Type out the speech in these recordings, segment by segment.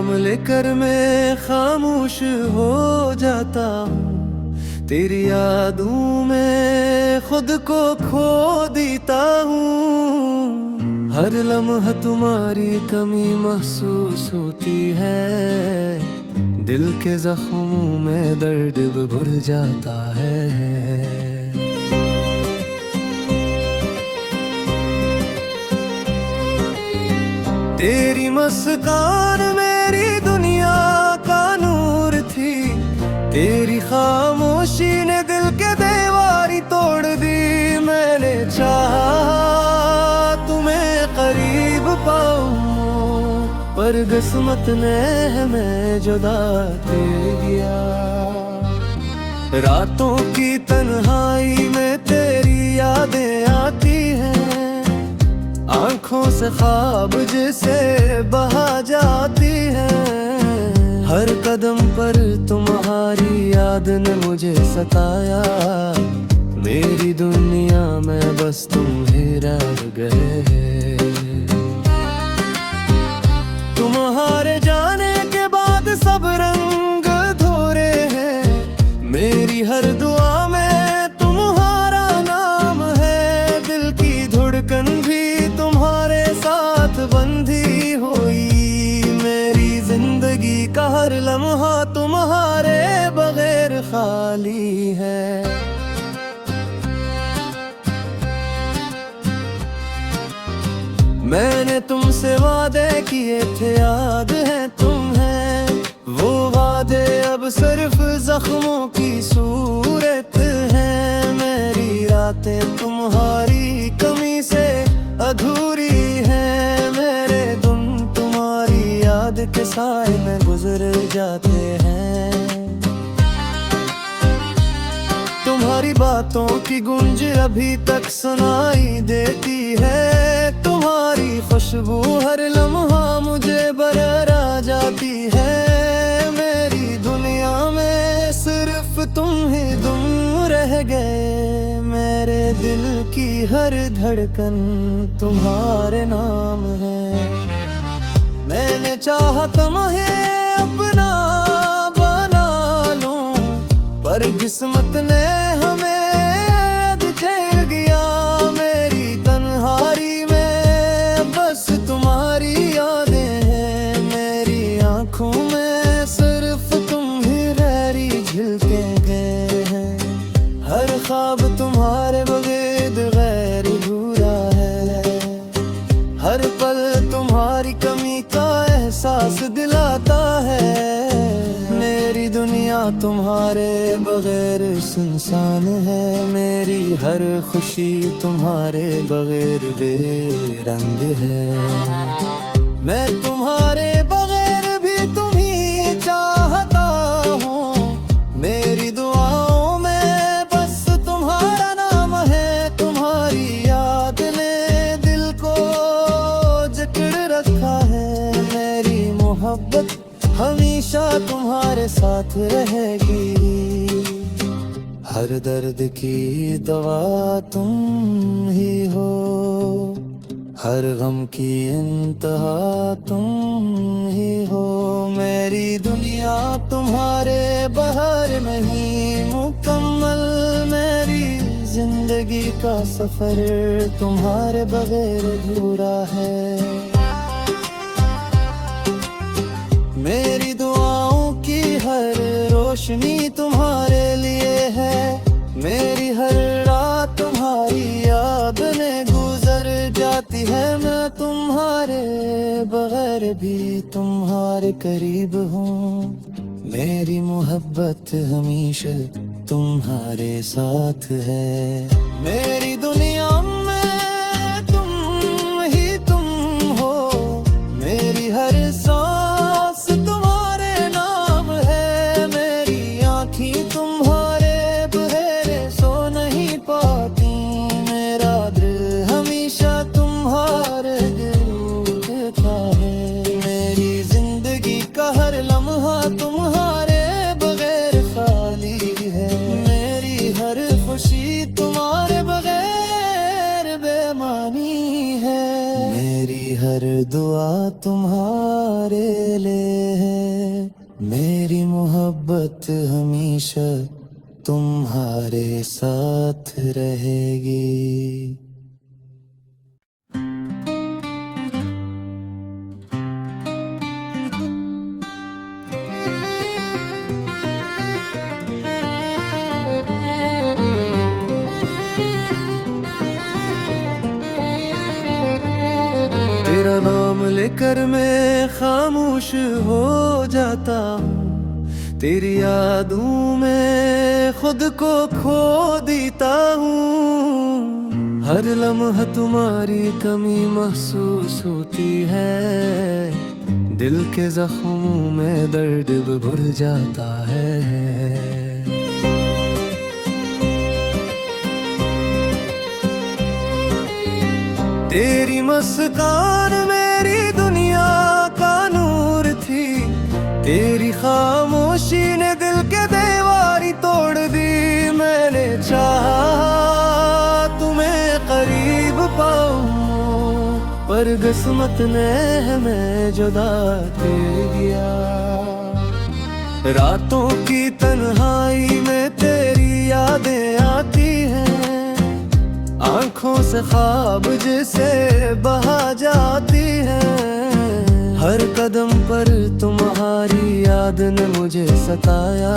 नाम लेकर मैं खामोश हो जाता हूँ, तेरी यादों में खुद को खो देता हूँ। हर लम्हा तुम्हारी कमी महसूस होती है, दिल के जख्मों में दर्द भर जाता है। तेरी मुस्कान मेरी दुनिया का नूर थी, तेरी खामोशी ने दिल के दीवारी तोड़ दी। मैंने चाहा तुम्हें करीब पाऊं, पर किस्मत ने हमें जुदा कर दिया। रातों की तन्हाई में तेरी यादें आती हैं, आँखों से ख्वाब जैसे बहा जाती हैं। हर कदम पर तुम्हारी याद ने मुझे सताया, मेरी दुनिया में बस तुम ही रह गए। तुम्हारे जाने के बाद सब रंग धोरे हैं, मेरी हर दुआ में तुम्हारा नाम है। दिल की धड़कन भी तुम्हारे साथ बंधी हुई, मेरी जिंदगी का हर लम्हा तुम्हारे बगैर खाली है। मैंने तुमसे वादे किए थे, याद है तुम्हें वो वादे? अब सिर्फ जख्मों की सूरत है। मेरी रातें तुम्हारी कमी से अधूरी है, मेरे दिन तुम्हारी याद के साए में गुजर जाते हैं। तुम्हारी बातों की गूंज अभी तक सुनाई देती है, तुम्हारी खुशबू हर लम्हा मुझे बररा जाती है। मेरी दुनिया में सिर्फ तुम ही तुम रह गए, मेरे दिल की हर धड़कन तुम्हारे नाम है। मैंने चाहा तुम्हें अपना बना लूं, पर किस्मत ने हमें छेड़ गया। मेरी तन्हाई में बस तुम्हारी यादें हैं, मेरी आँखों में सिर्फ तुम ही रहरी झिलके गए हैं। हर ख्वाब तुम्हारे बगैर गैर अधूरा है, हर पल तुम्हारी कमी का एहसास दिलाता है। मेरी दुनिया तुम्हारे बगैर सुनसान है, मेरी हर खुशी तुम्हारे बगैर बेरंग है। मैं तुम्हारे बगैर भी तुम्ही चाहता हूँ, मेरी दुआओं में बस तुम्हारा नाम है। तुम्हारी याद ने दिल को जकड़ रखा है, मेरी मोहब्बत हमेशा तुम्हारे साथ रहेगी। हर दर्द की दवा तुम ही हो, हर गम की इंतहा तुम ही हो। मेरी दुनिया तुम्हारे बहार नहीं मुकम्मल, मेरी जिंदगी का सफर तुम्हारे बगैर अधूरा है। मेरी दुआओं की हर रोशनी तुम्हारे लिए है, मेरी हर रात तुम्हारी याद में गुजर जाती है। मैं तुम्हारे बगैर भी तुम्हारे करीब हूँ, मेरी मोहब्बत हमेशा तुम्हारे साथ है। मेरी दुनिया में तुम ही तुम हो, मेरी हर सांस तुम्हारे नाम है। मेरी आँखें तुम्हारे बगैर सो नहीं पाती, मेरा दिल हमेशा तुम्हारे देखता है। मेरी जिंदगी का हर लम्हा तुम्हारे बगैर खाली है, मेरी हर खुशी तुम्हारे बगैर दुआ तुम्हारे लिए है, मेरी मोहब्बत हमेशा तुम्हारे साथ रहेगी। तेरा नाम लेकर मैं खामोश हो जाता हूँ, तेरी यादों में खुद को खो देता हूँ। हर लम्हा तुम्हारी कमी महसूस होती है, दिल के जख्मों में दर्द भर जाता है। तेरी मुस्कान मेरी दुनिया का नूर थी, तेरी खामोशी ने दिल के दीवारी तोड़ दी। मैंने चाहा तुम्हें करीब पाऊं, पर किस्मत ने हमें जुदा कर दिया। रातों की तन्हाई में तेरी यादें आती हैं, आँखों से ख्वाब जैसे बहा जाती है। हर कदम पर तुम्हारी याद ने मुझे सताया,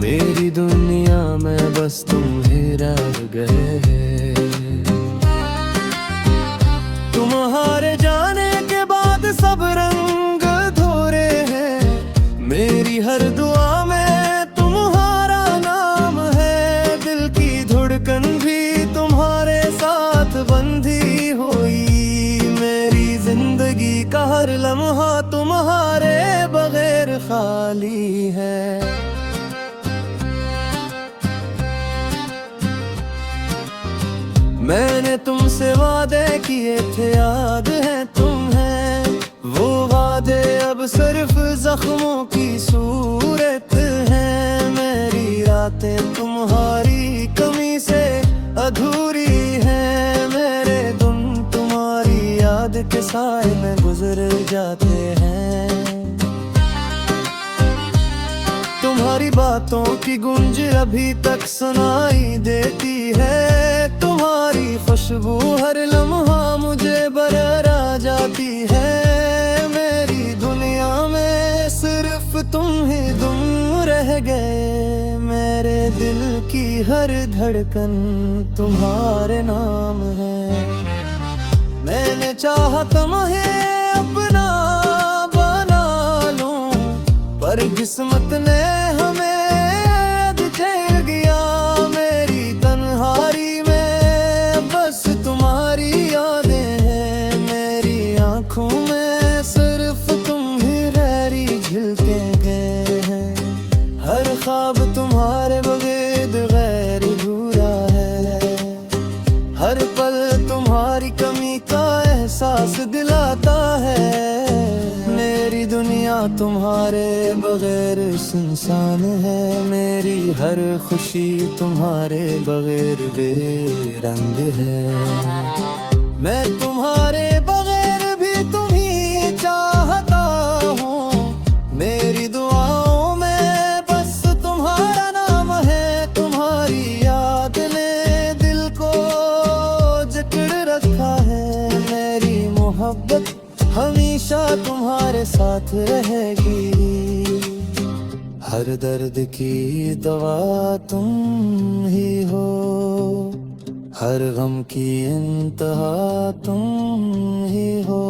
मेरी दुनिया में बस तुम ही रह गए। तुम्हारे जाने के बाद सब रंग धोरे हैं, मेरी हर दुआ में तुम्हारा नाम है। दिल की धड़कन भी तुम्हारे साथ बंधी हुई, मेरी जिंदगी का हर लम्हा तुम्हारे बगैर खाली है। मैंने तुमसे वादे किए थे, याद है तुम्हें वो वादे, अब सिर्फ जख्मों की सूरत है। मेरी रातें तुम्हारी कमी से अधूरी है, मेरे दिन तुम्हारी याद के साए में गुजर जाते हैं। तुम्हारी बातों की गूंज अभी तक सुनाई देती है, तुम्हारी खुशबू हर लम्हा मुझे बररा जाती है। मेरी दुनिया में सिर्फ तुम ही तुम रह गए, मेरे दिल की हर धड़कन तुम्हारे नाम है। मैंने चाहा तुम्हें अपना बना लूं, पर किस्मत ने हमें अध झेल गया। मेरी तन्हाई में बस तुम्हारी यादें हैं, मेरी आँखों में सिर्फ तुम ही रहरी झिलके गए हैं। हर ख्वाब तुम्हारे बगैर गैर अधूरा है, हर पल तुम्हारी कमी का एहसास दिलाता है। मेरी दुनिया तुम्हारे बगैर सुनसान है, मेरी हर खुशी तुम्हारे बगैर बेरंग है। मैं तुम्हारे बगैर भी तुम्ही चाहता हूँ, मेरी दुआओं में बस तुम्हारा नाम है। तुम्हारी याद ने दिल को जकड़ रखा है, मेरी मोहब्बत हमेशा तुम्हारे साथ रहेगी। हर दर्द की दवा तुम ही हो, हर गम की इंतहा तुम ही हो।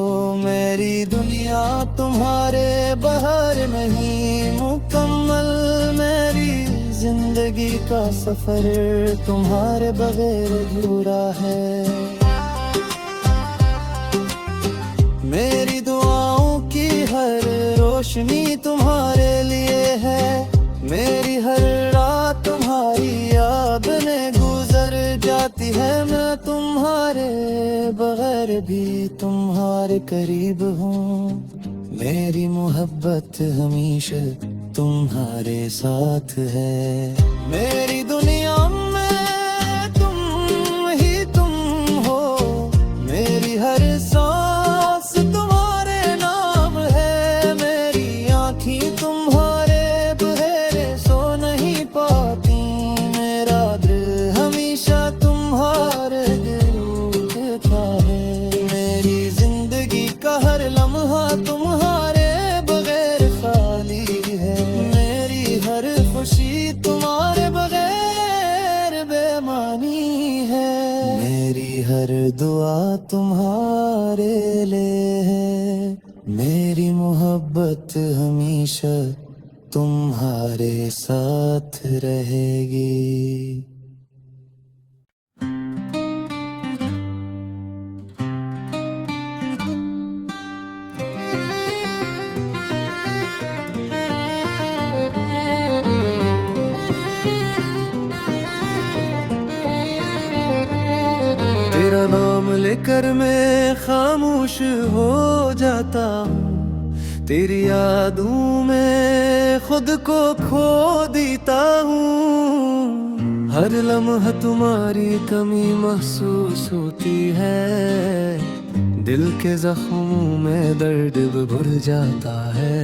मेरी दुनिया तुम्हारे बहार नहीं मुकम्मल, मेरी जिंदगी का सफर तुम्हारे बगैर अधूरा है। मेरी दुआओं की हर रोशनी तुम्हारे लिए है, मेरी हर रात तुम्हारी याद में गुजर जाती है। मैं तुम्हारे बगैर भी तुम्हारे करीब हूँ, मेरी मोहब्बत हमेशा तुम्हारे साथ है। मेरी दुनिया में तुम ही तुम हो, मेरी हर सांस मेरी मोहब्बत हमेशा तुम्हारे साथ रहेगी। तेरा नाम लेकर मैं खामोश हो जाता हूँ, तेरी यादों में खुद को खो देता हूँ। हर लम्हा तुम्हारी कमी महसूस होती है, दिल के जख्मों में दर्द भर जाता है।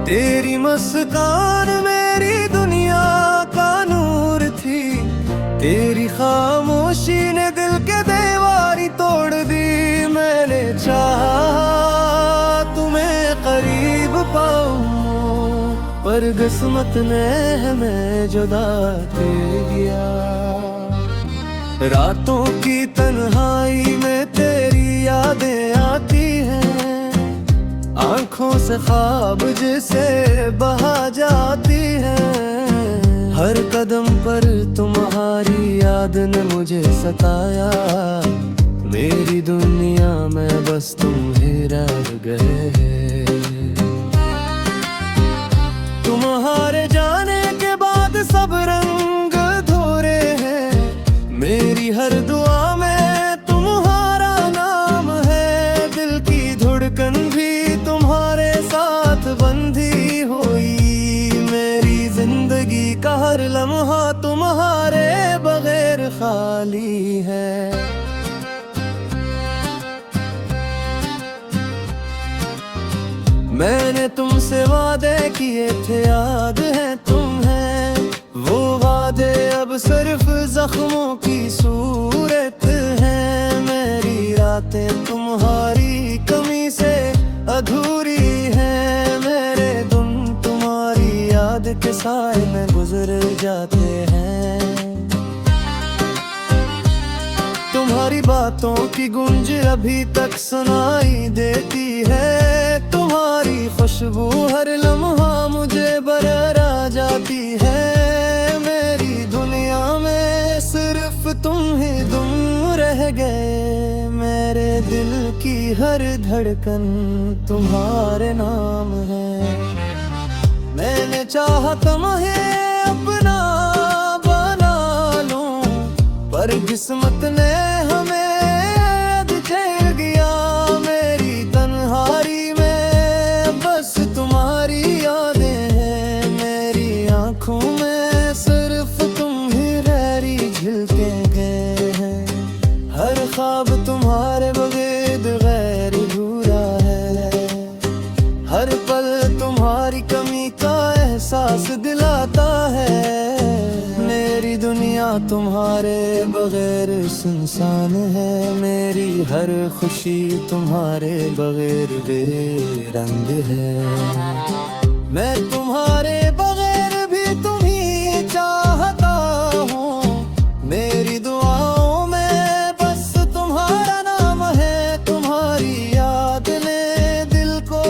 तेरी मुस्कान मेरी दुनिया का नूर थी, तेरी खामोशी ने दिल के दीवारी तोड़ दी। मैंने चाहा तुम्हें करीब पाऊं, पर किस्मत ने हमें जुदा कर दिया। रातों की तन्हाई में तेरी यादें आती हैं, आँखों से ख्वाब जैसे बहा जाती है। हर कदम पर तुम्हारी याद ने मुझे सताया, मेरी दुनिया में बस तुम ही रह गए। तुम्हारे जाने के बाद सब रंग धोरे हैं, मेरी हर दुआ में तुम्हारा नाम है। दिल की धड़कन भी तुम्हारे साथ बंधी हुई, मेरी जिंदगी का हर लम्हा तुम्हारे बगैर खाली है। मैंने तुमसे वादे किए थे, याद है तुम्हें वो वादे? अब सिर्फ जख्मों की सूरत है। मेरी रातें तुम्हारी कमी से अधूरी है, मेरे दिन तुम्हारी याद के साए में गुजर जाते हैं। तुम्हारी बातों की गूंज अभी तक सुनाई देती है, तुम्हारी खुशबू हर लम्हा मुझे बररा जाती है। मेरी दुनिया में सिर्फ तुम ही तुम रह गए, मेरे दिल की हर धड़कन तुम्हारे नाम है। मैंने चाहा तुम्हें अपना बना लूं, पर किस्मत ने हमें झेल गया। मेरी तन्हाई में बस तुम्हारी यादें हैं, मेरी आँखों में सिर्फ तुम ही रहरी झिलके गए हैं। हर ख्वाब तुम्हारे बगैर गैर अधूरा है, हर पल तुम्हारी कमी का एहसास दिलाता है। मेरी दुनिया तुम्हारे बगैर सुनसान है, मेरी हर खुशी तुम्हारे बगैर बेरंग है। मैं तुम्हारे बगैर भी तुम्ही चाहता हूँ, मेरी दुआओं में बस तुम्हारा नाम है। तुम्हारी याद ने दिल को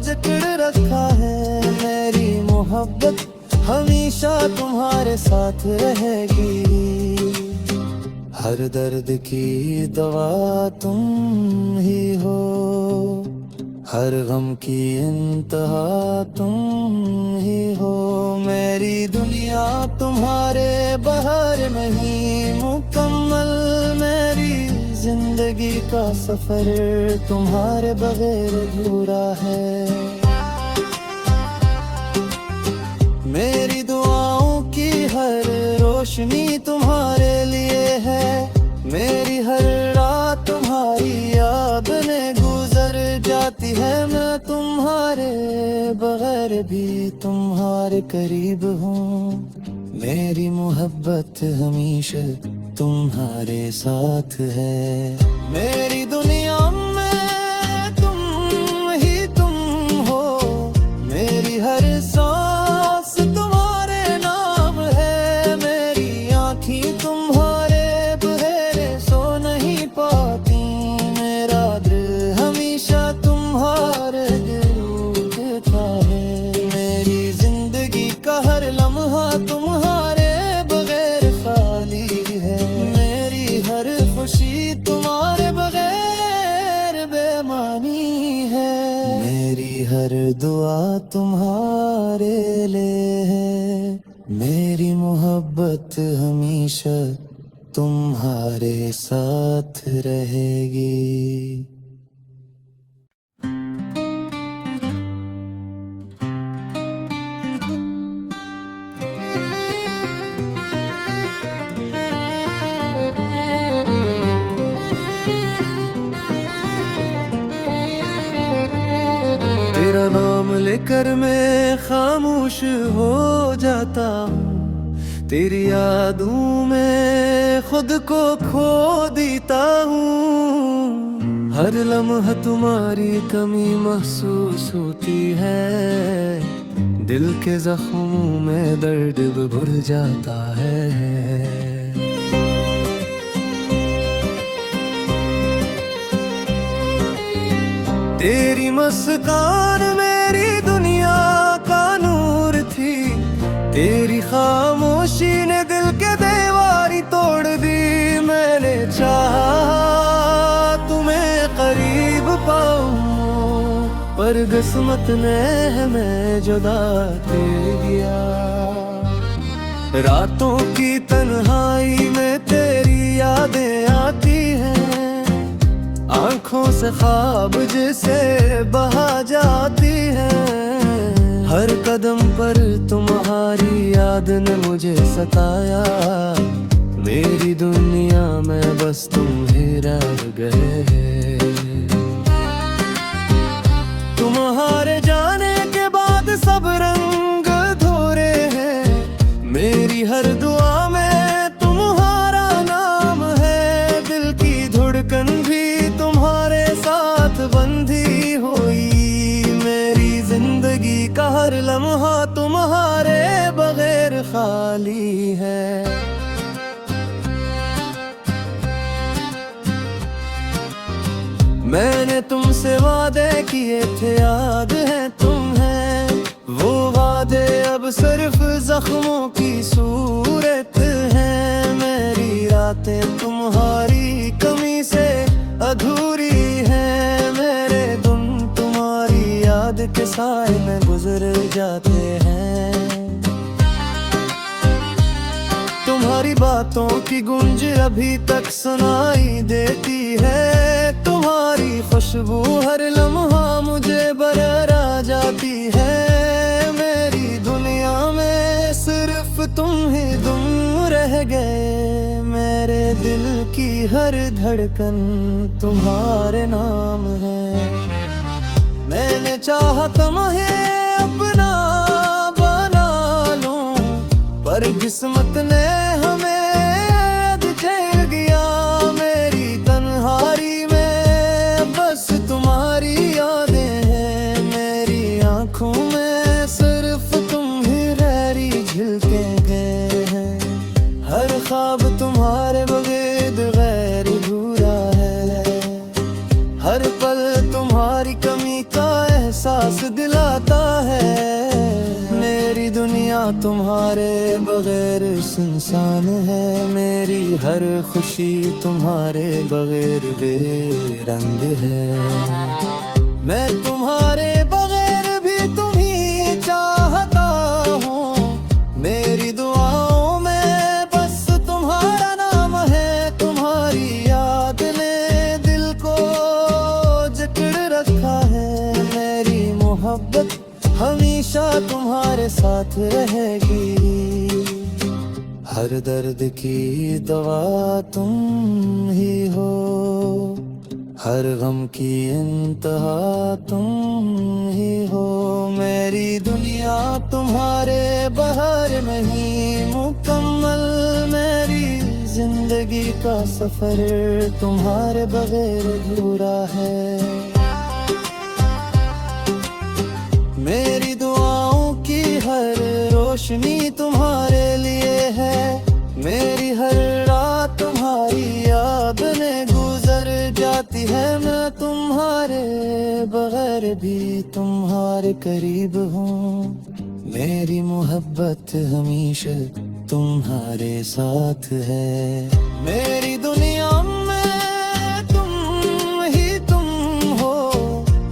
जकड़ रखा है, मेरी मोहब्बत हमेशा तुम्हारे साथ रहेगी। हर दर्द की दवा तुम ही हो, हर गम की इंतहा तुम ही हो। मेरी दुनिया तुम्हारे बहार नहीं मुकम्मल, मेरी जिंदगी का सफर तुम्हारे बगैर अधूरा है। मेरी दुआओं की हर रोशनी तुम्हारे लिए है, मेरी हर रात तुम्हारी याद ने गुजर जाती है। मैं तुम्हारे बगैर भी तुम्हारे करीब हूँ, मेरी मोहब्बत हमेशा तुम्हारे साथ है। मेरी दुनिया में तुम ही तुम हो, मेरी हर सांस तुम्हारे नाम है। मेरी दुआ तुम्हारे लिए है, मेरी मोहब्बत हमेशा तुम्हारे साथ रहेगी। तेरा नाम लेकर मैं खामोश हो जाता हूँ, तेरी यादों में खुद को खो देता हूँ। हर लम्हा तुम्हारी कमी महसूस होती है, दिल के जख्मों में दर्द भर जाता है। तेरी मुस्कान मेरी दुनिया का नूर थी, तेरी खामोशी ने दिल के दीवारी तोड़ दी। मैंने चाहा तुम्हें करीब पाऊं, पर किस्मत ने हमें जुदा कर दिया। रातों की तन्हाई में तेरी यादें आती हैं, आँखों से ख्वाब जिसे बहा जाती है। हर कदम पर तुम्हारी याद ने मुझे सताया, मेरी दुनिया में बस तुम ही रह गए। तुम्हारे जाने के बाद सब रंग धोरे हैं, मेरी हर दुआ में तुम्हारा नाम है। दिल की धड़कन भी तुम्हारे साथ बंधी हुई, मेरी जिंदगी का हर लम्हा तुम्हारे बगैर खाली है। मैंने तुमसे वादे किए थे, याद है तुम्हें वो वादे, अब सिर्फ जख्मों की सूरत है। मेरी रातें तुम्हारी कमी से अधूरी है, मेरे दिन तुम्हारी याद के साए में गुजर जाते हैं। तुम्हारी बातों की गूंज अभी तक सुनाई देती है, तुम्हारी खुशबू हर लम्हा मुझे बररा जाती है। मेरी दुनिया में सिर्फ तुम ही तुम रह गए, मेरे दिल की हर धड़कन तुम्हारे नाम है। मैंने चाहा तुम्हें अपना बना लूं, पर किस्मत ने हमें अध झेल गया। मेरी तन्हाई में बस तुम्हारी यादें हैं, मेरी आँखों में सिर्फ तुम ही रहरी झिलके गए हैं। हर ख्वाब तुम्हारे बगैर गैर अधूरा है, हर पल तुम्हारी कमी का एहसास दिलाता है। मेरी दुनिया तुम्हारे बगैर सुनसान है, मेरी हर खुशी तुम्हारे बगैर बेरंग है। मैं तुम्हारे बगैर भी तुम्ही चाहता हूँ, मेरी दुआओं में बस तुम्हारा नाम है। तुम्हारी याद ने दिल को जकड़ रखा है, मेरी मोहब्बत हमेशा तुम्हारे साथ रहेगी। हर दर्द की दवा तुम ही हो, हर गम की इंतहा तुम ही हो। मेरी दुनिया तुम्हारे बहार नहीं मुकम्मल, मेरी जिंदगी का सफर तुम्हारे बगैर अधूरा है। मेरी दुआओं की हर रोशनी तुम्हारे लिए है, मेरी हर रात तुम्हारी याद में गुजर जाती है। मैं तुम्हारे बगैर भी तुम्हारे करीब हूँ, मेरी मोहब्बत हमेशा तुम्हारे साथ है। मेरी दुनिया में तुम ही तुम हो,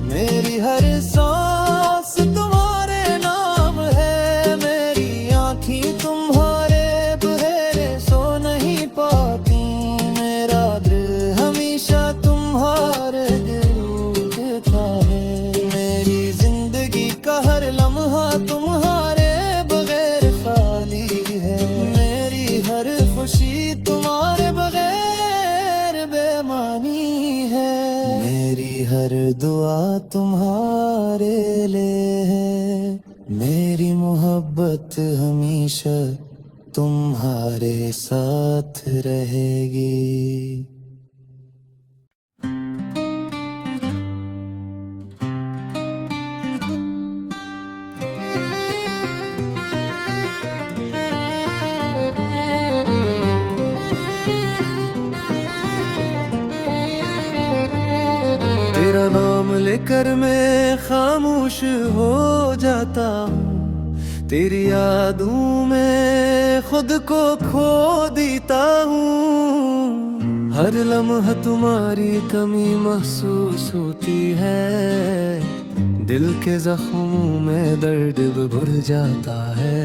मेरी हर सांस खुशी तुम्हारे बगैर बेमानी है। मेरी हर दुआ तुम्हारे लिए है, मेरी मोहब्बत हमेशा तुम्हारे साथ रहेगी। तेरा नाम लेकर मैं खामोश हो जाता हूँ, तेरी यादों में खुद को खो देता हूँ। हर लम्हा तुम्हारी कमी महसूस होती है, दिल के जख्मों में दर्द भर जाता है।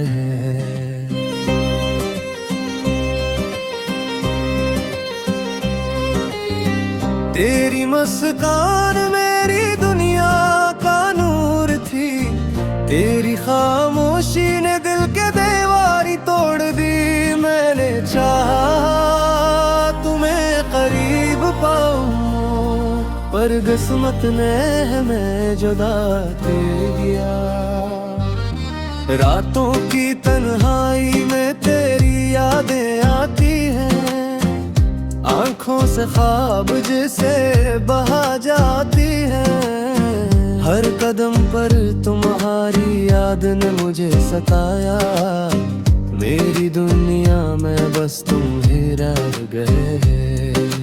तेरी मुस्कान मेरी दुनिया का नूर थी, तेरी खामोशी ने दिल के दीवारी तोड़ दी। मैंने चाहा तुम्हें करीब पाऊं, पर किस्मत ने हमें जुदा कर दिया। रातों की तन्हाई में तेरी यादें आती हैं, आँखों से ख्वाब जिसे बहा जाती है। हर कदम पर तुम्हारी याद ने मुझे सताया, मेरी दुनिया में बस तुम ही रह गए।